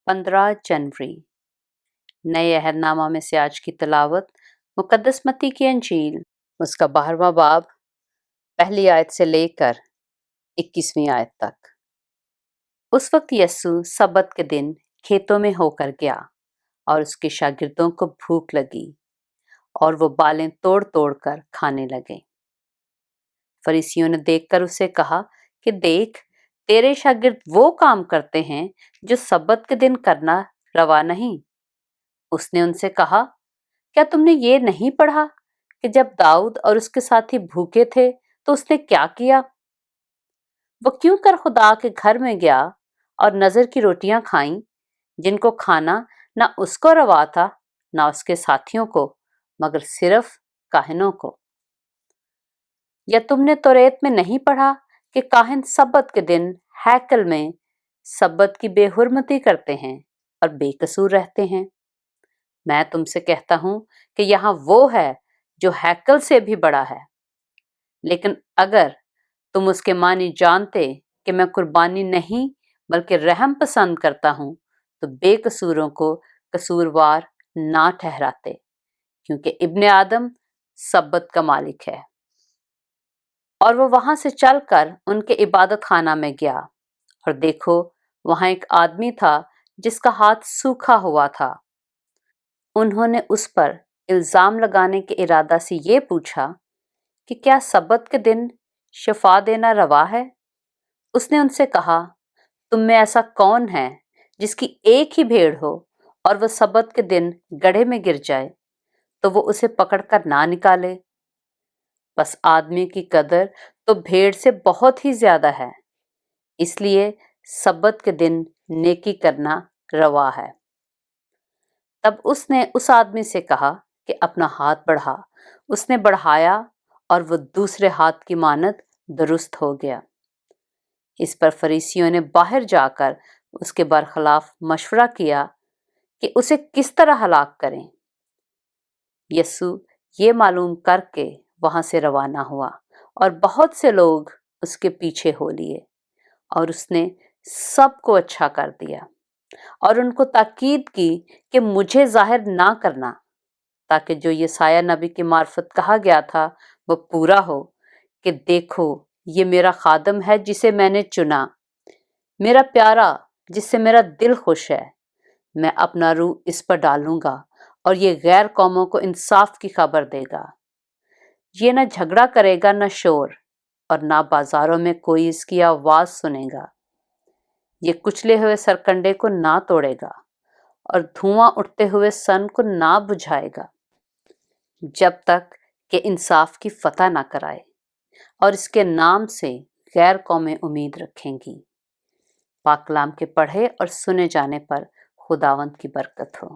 15 جنوری۔ نئے عہدنامہ میں سے آج کی تلاوت مقدس متی کی انجیل اس کا 12واں باب پہلی آیت سے لے کر 21ویں آیت تک۔ اس وقت یسوع سبت کے دن کھیتوں میں ہو کر گیا اور اس کے شاگردوں کو بھوک لگی اور وہ بالیں توڑ توڑ کر کھانے لگے۔ فریسیوں نے دیکھ کر اسے کہا کہ دیکھ، تیرے شاگرد وہ کام کرتے ہیں جو سبت کے دن کرنا روا نہیں۔ اس نے ان سے کہا، کیا تم نے یہ نہیں پڑھا کہ جب داؤد اور اس کے ساتھی بھوکے تھے تو اس نے کیا کیا؟ وہ کیوں کر خدا کے گھر میں گیا اور نظر کی روٹیاں کھائیں، جن کو کھانا نہ اس کو روا تھا نہ اس کے ساتھیوں کو، مگر صرف کاہنوں کو۔ یا تم نے توریت میں نہیں پڑھا کہ کاہن سبت کے دن ہیکل میں سبت کی بے حرمتی کرتے ہیں اور بے قصور رہتے ہیں؟ میں تم سے کہتا ہوں کہ یہاں وہ ہے جو ہیکل سے بھی بڑا ہے۔ لیکن اگر تم اس کے معنی جانتے کہ میں قربانی نہیں بلکہ رحم پسند کرتا ہوں، تو بے قصوروں کو قصوروار نہ ٹھہراتے، کیونکہ ابن آدم سبت کا مالک ہے۔ اور وہ وہاں سے چل کر ان کے عبادت خانہ میں گیا، اور دیکھو وہاں ایک آدمی تھا جس کا ہاتھ سوکھا ہوا تھا۔ انہوں نے اس پر الزام لگانے کے ارادہ سے یہ پوچھا کہ کیا سبت کے دن شفا دینا روا ہے؟ اس نے ان سے کہا، تم میں ایسا کون ہے جس کی ایک ہی بھیڑ ہو اور وہ سبت کے دن گڑھے میں گر جائے تو وہ اسے پکڑ کر نہ نکالے؟ بس آدمی کی قدر تو بھیڑ سے بہت ہی زیادہ ہے، اس لیے سبت کے دن نیکی کرنا روا ہے۔ تب اس نے اس آدمی سے کہا کہ اپنا ہاتھ بڑھا۔ اس نے بڑھایا اور وہ دوسرے ہاتھ کی مانند درست ہو گیا۔ اس پر فریسیوں نے باہر جا کر اس کے برخلاف مشورہ کیا کہ اسے کس طرح ہلاک کریں۔ یسوع یہ معلوم کر کے وہاں سے روانہ ہوا، اور بہت سے لوگ اس کے پیچھے ہو لیے، اور اس نے سب کو اچھا کر دیا اور ان کو تاکید کی کہ مجھے ظاہر نہ کرنا، تاکہ جو یسایہ نبی کی معرفت کہا گیا تھا وہ پورا ہو کہ دیکھو یہ میرا خادم ہے جسے میں نے چنا، میرا پیارا جس سے میرا دل خوش ہے۔ میں اپنا روح اس پر ڈالوں گا اور یہ غیر قوموں کو انصاف کی خبر دے گا۔ یہ نہ جھگڑا کرے گا نہ شور، اور نہ بازاروں میں کوئی اس کی آواز سنے گا۔ یہ کچلے ہوئے سرکنڈے کو نہ توڑے گا اور دھواں اٹھتے ہوئے سن کو نہ بجھائے گا، جب تک کہ انصاف کی فتح نہ کرائے، اور اس کے نام سے غیر قومیں امید رکھیں گی۔ پاک کلام کے پڑھے اور سنے جانے پر خداوند کی برکت ہو۔